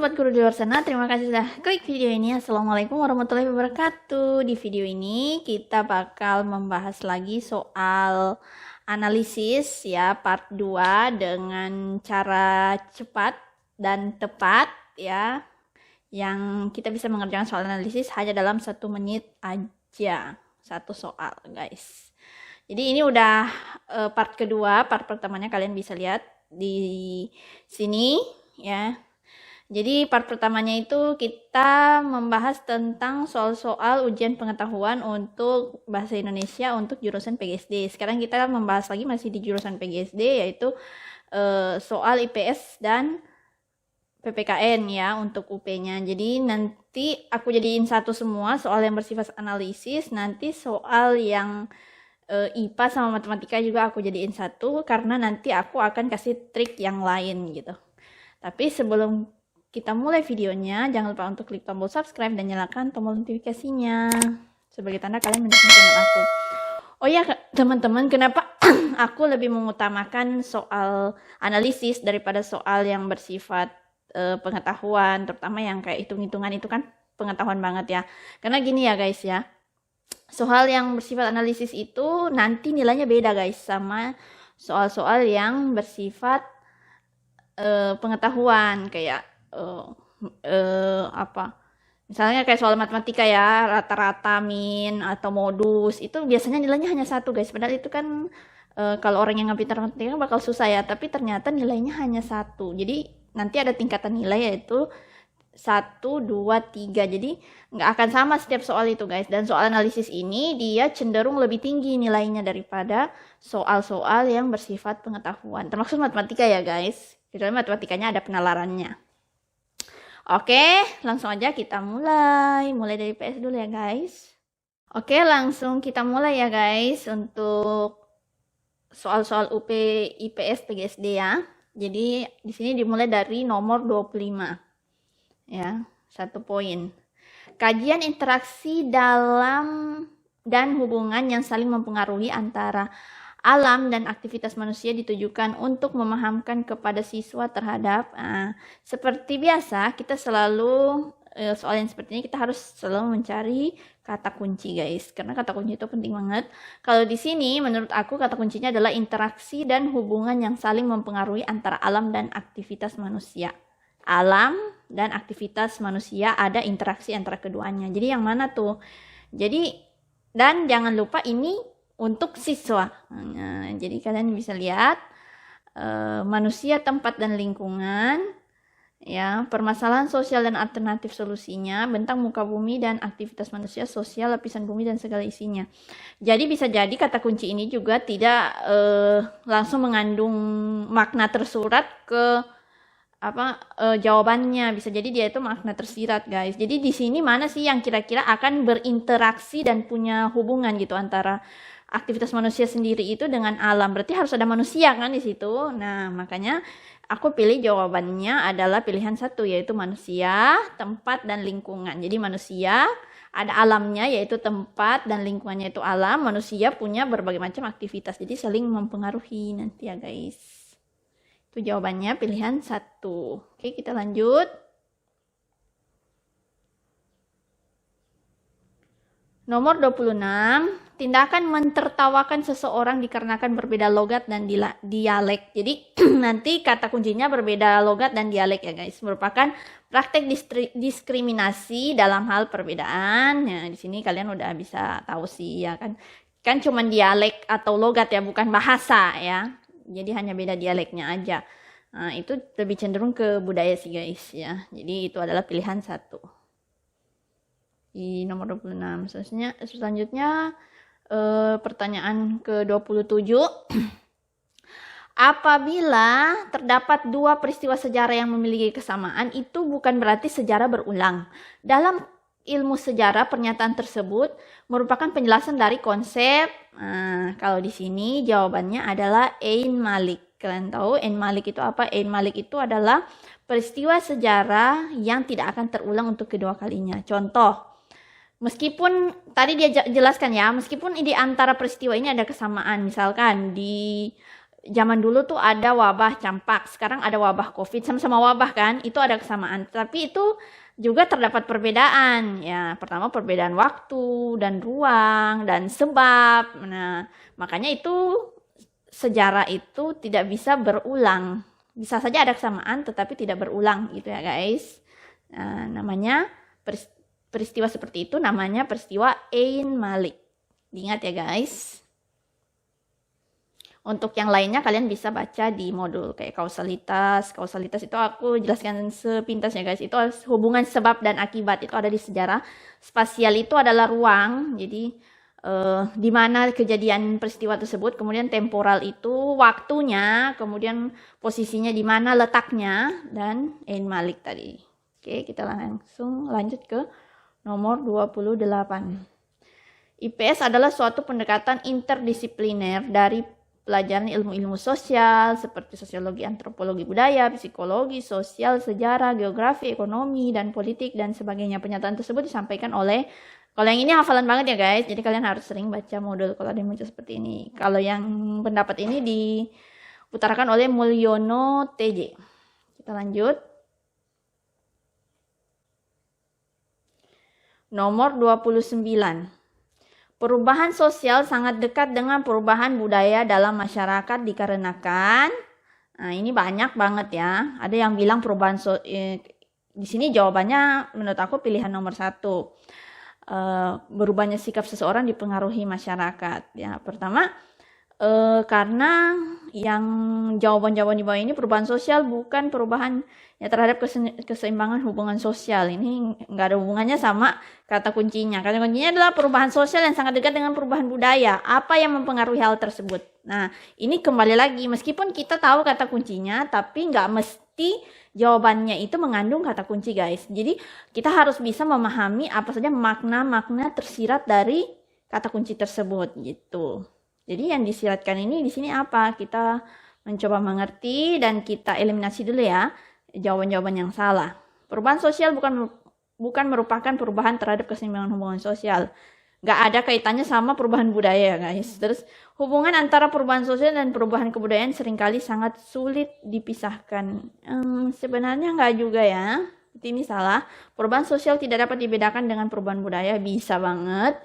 Sobat Guru di luar sana, terima kasih sudah klik video ini. Assalamualaikum warahmatullahi wabarakatuh. Di video ini kita bakal membahas lagi soal analisis ya, part 2 dengan cara cepat dan tepat ya. Yang kita bisa mengerjakan soal analisis hanya dalam 1 menit aja. Satu soal, guys. Jadi ini udah part kedua. Part pertamanya kalian bisa lihat di sini ya. Jadi part pertamanya itu kita membahas tentang soal-soal ujian pengetahuan untuk bahasa Indonesia untuk jurusan PGSD. Sekarang kita membahas lagi masih di jurusan PGSD, yaitu soal IPS dan PPKN ya untuk UP-nya. Jadi nanti aku jadiin satu semua soal yang bersifat analisis, nanti soal yang IPA sama matematika juga aku jadiin satu, karena nanti aku akan kasih trik yang lain gitu. Tapi sebelum kita mulai videonya, jangan lupa untuk klik tombol subscribe dan nyalakan tombol notifikasinya sebagai tanda kalian mendukung channel aku. Oh ya teman-teman, kenapa aku lebih mengutamakan soal analisis daripada soal yang bersifat pengetahuan, terutama yang kayak hitung-hitungan itu kan pengetahuan banget ya. Karena gini ya guys ya, soal yang bersifat analisis itu nanti nilainya beda guys sama soal-soal yang bersifat pengetahuan kayak misalnya kayak soal matematika ya, rata-rata min atau modus itu biasanya nilainya hanya 1 guys, padahal itu kan kalau orang yang nggak pintar matematika bakal susah ya, tapi ternyata nilainya hanya 1. Jadi nanti ada tingkatan nilai yaitu 1, 2, 3, jadi nggak akan sama setiap soal itu guys. Dan soal analisis ini dia cenderung lebih tinggi nilainya daripada soal-soal yang bersifat pengetahuan, termasuk matematika ya guys, kecuali matematikanya ada penalarannya. Oke, langsung aja kita mulai dari PS dulu ya guys. Oke, langsung kita mulai ya guys untuk soal-soal UP, IPS, PGSD ya. Jadi di sini dimulai dari nomor 25 ya, 1 poin. Kajian interaksi dalam dan hubungan yang saling mempengaruhi antara alam dan aktivitas manusia ditujukan untuk memahamkan kepada siswa terhadap seperti biasa kita selalu soal yang seperti ini kita harus selalu mencari kata kunci guys, karena kata kunci itu penting banget. Kalau di sini menurut aku kata kuncinya adalah interaksi dan hubungan yang saling mempengaruhi antara alam dan aktivitas manusia. Alam dan aktivitas manusia ada interaksi antara keduanya. Jadi yang mana tuh? Jadi dan jangan lupa ini untuk siswa. Nah, jadi kalian bisa lihat manusia, tempat dan lingkungan, ya, permasalahan sosial dan alternatif solusinya, bentang muka bumi dan aktivitas manusia, sosial, lapisan bumi dan segala isinya. Jadi bisa jadi kata kunci ini juga tidak langsung mengandung makna tersurat ke jawabannya. Bisa jadi dia itu makna tersirat guys. Jadi di sini mana sih yang kira-kira akan berinteraksi dan punya hubungan gitu antara aktivitas manusia sendiri itu dengan alam, berarti harus ada manusia kan di situ. Nah, makanya aku pilih jawabannya adalah pilihan 1, yaitu manusia, tempat, dan lingkungan. Jadi manusia ada alamnya yaitu tempat dan lingkungannya itu alam. Manusia punya berbagai macam aktivitas, jadi saling mempengaruhi nanti ya guys. Itu jawabannya pilihan 1. Oke, kita lanjut. Nomor 26, tindakan mentertawakan seseorang dikarenakan berbeda logat dan dialek. Jadi nanti kata kuncinya berbeda logat dan dialek ya guys. Merupakan praktek diskriminasi dalam hal perbedaan. Nah, di sini kalian udah bisa tahu sih ya kan. Kan cuma dialek atau logat ya, bukan bahasa ya. Jadi hanya beda dialeknya aja. Nah, itu lebih cenderung ke budaya sih guys ya. Jadi itu adalah pilihan 1. Di nomor 26. Selanjutnya pertanyaan ke-27. Apabila terdapat 2 peristiwa sejarah yang memiliki kesamaan, itu bukan berarti sejarah berulang. Dalam ilmu sejarah, pernyataan tersebut merupakan penjelasan dari konsep. Kalau di sini jawabannya adalah Ain Malik. Kalian tahu Ain Malik itu apa? Ain Malik itu adalah peristiwa sejarah yang tidak akan terulang untuk kedua kalinya. Contoh, meskipun tadi dia jelaskan ya, meskipun di antara peristiwa ini ada kesamaan, misalkan di zaman dulu tuh ada wabah campak, sekarang ada wabah COVID, sama-sama wabah kan, itu ada kesamaan. Tapi itu juga terdapat perbedaan. Ya, pertama perbedaan waktu dan ruang dan sebab. Nah, makanya itu sejarah itu tidak bisa berulang. Bisa saja ada kesamaan tetapi tidak berulang gitu ya guys. Nah, namanya peristiwa seperti itu namanya peristiwa Ain Malik. Diingat ya guys. Untuk yang lainnya kalian bisa baca di modul kayak kausalitas. Kausalitas itu aku jelaskan sepintas ya guys. Itu hubungan sebab dan akibat itu ada di sejarah. Spasial itu adalah ruang. Jadi di mana kejadian peristiwa tersebut. Kemudian temporal itu waktunya. Kemudian posisinya di mana letaknya. Dan Ain Malik tadi. Oke, kita langsung lanjut ke nomor 28. IPS adalah suatu pendekatan interdisipliner dari pelajaran ilmu-ilmu sosial seperti sosiologi, antropologi budaya, psikologi, sosial, sejarah, geografi, ekonomi, dan politik, dan sebagainya. Pernyataan tersebut disampaikan oleh, kalau yang ini hafalan banget ya guys, jadi kalian harus sering baca modul kalau ada yang baca seperti ini. Kalau yang pendapat ini diutarakan oleh Mulyono TJ. Kita lanjut. Nomor 29. Perubahan sosial sangat dekat dengan perubahan budaya dalam masyarakat dikarenakan, nah ini banyak banget ya. Ada yang bilang perubahan di sini jawabannya menurut aku pilihan nomor 1. Berubahnya sikap seseorang dipengaruhi masyarakat. Ya, pertama karena yang jawaban-jawaban di bawah ini perubahan sosial bukan perubahan ya terhadap keseimbangan hubungan sosial. Ini nggak ada hubungannya sama kata kuncinya. Kata kuncinya adalah perubahan sosial yang sangat dekat dengan perubahan budaya. Apa yang mempengaruhi hal tersebut? Nah, ini kembali lagi. Meskipun kita tahu kata kuncinya, tapi nggak mesti jawabannya itu mengandung kata kunci, guys. Jadi, kita harus bisa memahami apa saja makna-makna tersirat dari kata kunci tersebut, gitu. Jadi, yang disiratkan ini di sini apa? Kita mencoba mengerti dan kita eliminasi dulu ya jawaban-jawaban yang salah. Perubahan sosial bukan merupakan perubahan terhadap keseimbangan hubungan sosial. Nggak ada kaitannya sama perubahan budaya, guys. Terus hubungan antara perubahan sosial dan perubahan kebudayaan seringkali sangat sulit dipisahkan. Sebenarnya nggak juga ya. Ini salah. Perubahan sosial tidak dapat dibedakan dengan perubahan budaya. Bisa banget.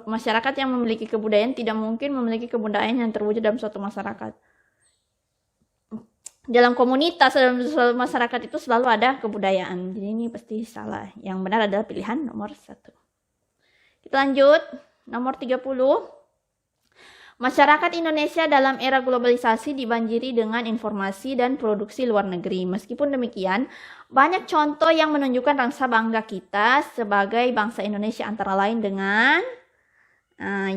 Masyarakat yang memiliki kebudayaan tidak mungkin memiliki kebudayaan yang terwujud dalam suatu masyarakat. Dalam komunitas, dalam masyarakat itu selalu ada kebudayaan. Jadi ini pasti salah. Yang benar adalah pilihan nomor 1. Kita lanjut. Nomor 30. Masyarakat Indonesia dalam era globalisasi dibanjiri dengan informasi dan produksi luar negeri. Meskipun demikian, banyak contoh yang menunjukkan rasa bangga kita sebagai bangsa Indonesia antara lain dengan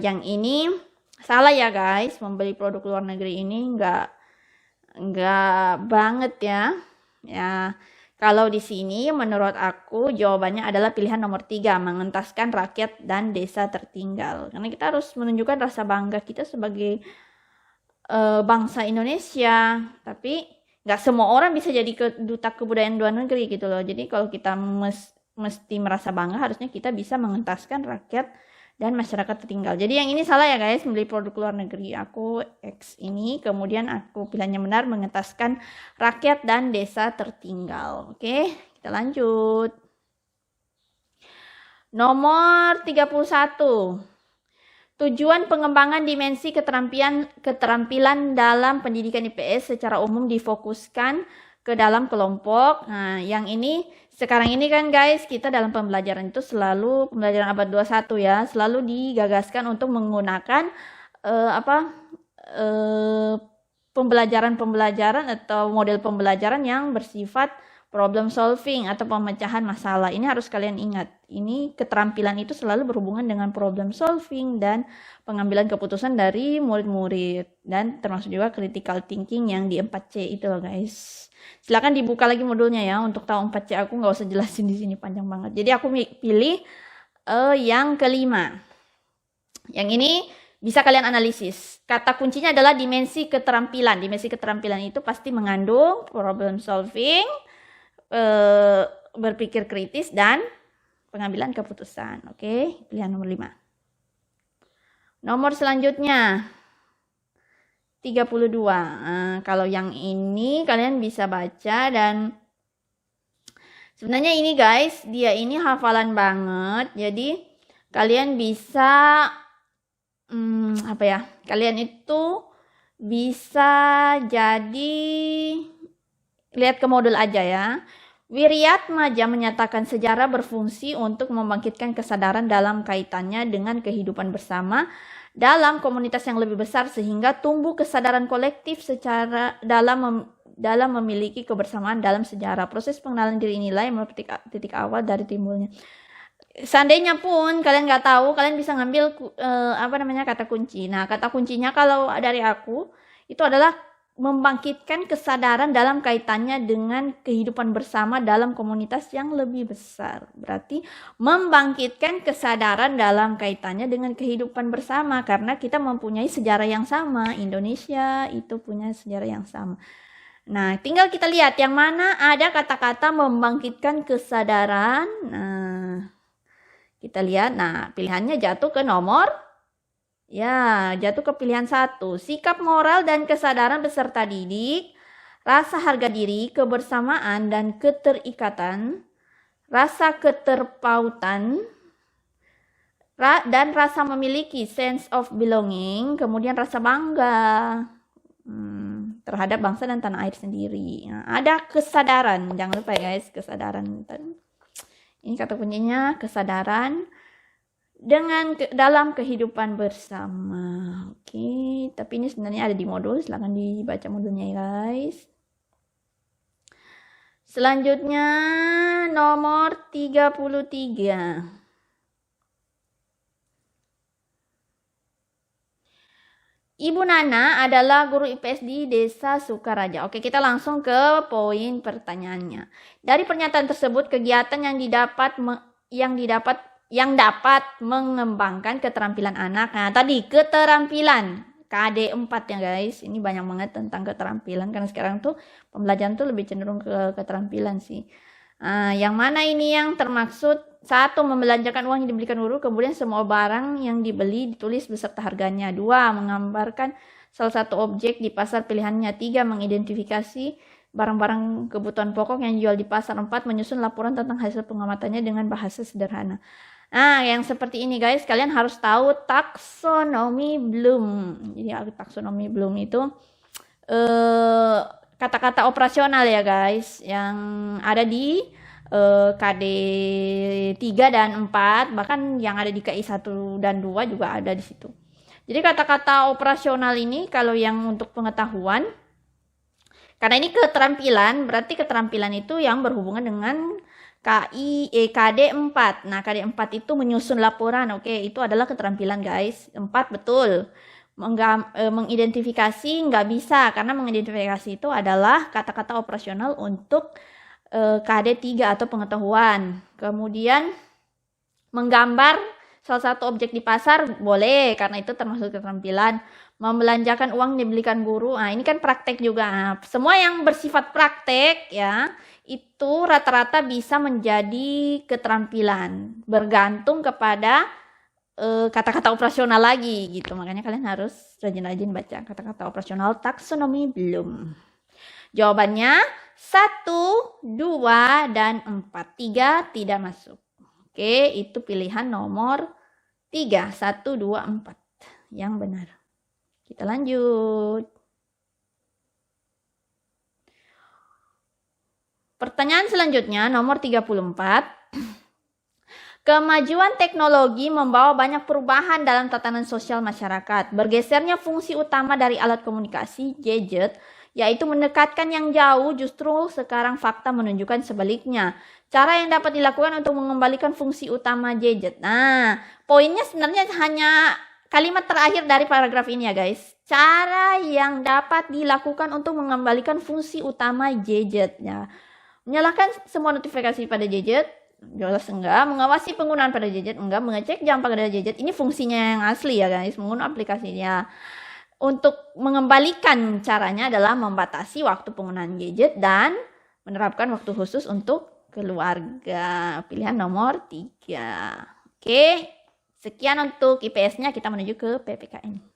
yang ini salah ya guys, membeli produk luar negeri ini enggak banget ya. Ya, kalau di sini menurut aku jawabannya adalah pilihan nomor 3, mengentaskan rakyat dan desa tertinggal. Karena kita harus menunjukkan rasa bangga kita sebagai bangsa Indonesia. Tapi nggak semua orang bisa jadi duta kebudayaan luar negeri gitu loh. Jadi kalau kita mesti merasa bangga, harusnya kita bisa mengentaskan rakyat dan masyarakat tertinggal. Jadi yang ini salah ya guys, membeli produk luar negeri. Aku X ini, kemudian aku pilihannya benar, mengentaskan rakyat dan desa tertinggal. Oke, kita lanjut. Nomor 31. Tujuan pengembangan dimensi keterampilan dalam pendidikan IPS secara umum difokuskan ke dalam kelompok. Nah, yang ini sekarang ini kan guys, kita dalam pembelajaran itu selalu pembelajaran abad 21 ya, selalu digagaskan untuk menggunakan pembelajaran atau model pembelajaran yang bersifat problem solving atau pemecahan masalah. Ini harus kalian ingat. Ini keterampilan itu selalu berhubungan dengan problem solving dan pengambilan keputusan dari murid-murid. Dan termasuk juga critical thinking yang di 4C itu loh guys. Silakan dibuka lagi modulnya ya. Untuk tahu 4C aku nggak usah jelasin di sini, panjang banget. Jadi aku pilih yang kelima. Yang ini bisa kalian analisis. Kata kuncinya adalah dimensi keterampilan. Dimensi keterampilan itu pasti mengandung problem solving, berpikir kritis, dan pengambilan keputusan. Oke, pilihan nomor 5. Nomor selanjutnya. 32. Nah, kalau yang ini kalian bisa baca dan sebenarnya ini guys, dia ini hafalan banget. Jadi kalian bisa apa ya? Kalian itu bisa jadi lihat ke modul aja ya. Wiryatmaja menyatakan sejarah berfungsi untuk membangkitkan kesadaran dalam kaitannya dengan kehidupan bersama dalam komunitas yang lebih besar sehingga tumbuh kesadaran kolektif secara dalam memiliki kebersamaan dalam sejarah. Proses pengenalan diri inilah yang merupakan titik awal dari timbulnya. Seandainya pun kalian nggak tahu, kalian bisa ngambil kata kunci. Nah, kata kuncinya kalau dari aku itu adalah membangkitkan kesadaran dalam kaitannya dengan kehidupan bersama dalam komunitas yang lebih besar. Berarti membangkitkan kesadaran dalam kaitannya dengan kehidupan bersama karena kita mempunyai sejarah yang sama. Indonesia itu punya sejarah yang sama. Nah, tinggal kita lihat yang mana ada kata-kata membangkitkan kesadaran. Nah, kita lihat. Nah, pilihannya jatuh ke nomor jatuh ke pilihan 1. Sikap moral dan kesadaran peserta didik, rasa harga diri, kebersamaan dan keterikatan, rasa keterpautan, dan rasa memiliki sense of belonging, kemudian rasa bangga terhadap bangsa dan tanah air sendiri. Nah, ada kesadaran, jangan lupa ya guys, kesadaran. Ini kata kuncinya, kesadaran dalam kehidupan bersama. Oke, tapi ini sebenarnya ada di modul, silahkan dibaca modulnya ya guys. Selanjutnya nomor 33. Ibu Nana adalah guru IPS di Desa Sukaraja. Oke, kita langsung ke poin pertanyaannya. Dari pernyataan tersebut, kegiatan yang dapat mengembangkan keterampilan anak. Nah, tadi keterampilan KD 4 ya guys. Ini banyak banget tentang keterampilan karena sekarang tuh pembelajaran tuh lebih cenderung ke keterampilan sih. Yang mana ini yang termaksud? 1. Membelanjakan uang yang dibelikan guru, kemudian semua barang yang dibeli ditulis beserta harganya. 2. Menggambarkan salah satu objek di pasar pilihannya. 3. Mengidentifikasi barang-barang kebutuhan pokok yang dijual di pasar. 4. Menyusun laporan tentang hasil pengamatannya dengan bahasa sederhana. Nah, yang seperti ini guys, kalian harus tahu taksonomi Bloom. Jadi taksonomi Bloom itu kata-kata operasional ya guys, yang ada di KD 3 dan 4, bahkan yang ada di KI 1 dan 2 juga ada di situ. Jadi kata-kata operasional ini kalau yang untuk pengetahuan, karena ini keterampilan, berarti keterampilan itu yang berhubungan dengan KD 4. Nah, KD 4 itu menyusun laporan. Oke, itu adalah keterampilan guys. 4 betul. Mengidentifikasi nggak bisa, karena mengidentifikasi itu adalah kata-kata operasional untuk KD 3 atau pengetahuan. Kemudian menggambar salah satu objek di pasar boleh, karena itu termasuk keterampilan. Membelanjakan uang dibelikan guru. Nah, ini kan praktek juga. Nah, semua yang bersifat praktek ya, itu rata-rata bisa menjadi keterampilan. Bergantung kepada kata-kata operasional lagi gitu. Makanya kalian harus rajin-rajin baca kata-kata operasional taksonomi Bloom. Jawabannya 1, 2, dan 4. 3 tidak masuk. Oke, itu pilihan nomor 3. 1, 2, 4. Yang benar. Kita lanjut. Pertanyaan selanjutnya, nomor 34. Kemajuan teknologi membawa banyak perubahan dalam tatanan sosial masyarakat. Bergesernya fungsi utama dari alat komunikasi, gadget, yaitu mendekatkan yang jauh, justru sekarang fakta menunjukkan sebaliknya. Cara yang dapat dilakukan untuk mengembalikan fungsi utama gadget. Nah, poinnya sebenarnya hanya kalimat terakhir dari paragraf ini ya guys. Cara yang dapat dilakukan untuk mengembalikan fungsi utama gadget. Ya. Menyalakan semua notifikasi pada gadget. Jelas enggak. Mengawasi penggunaan pada gadget. Enggak. Mengecek jam pada gadget. Ini fungsinya yang asli ya guys. Menggunakan aplikasinya. Untuk mengembalikan caranya adalah membatasi waktu penggunaan gadget dan menerapkan waktu khusus untuk keluarga. Pilihan nomor 3. Oke, sekian untuk IPS-nya, kita menuju ke PPKN.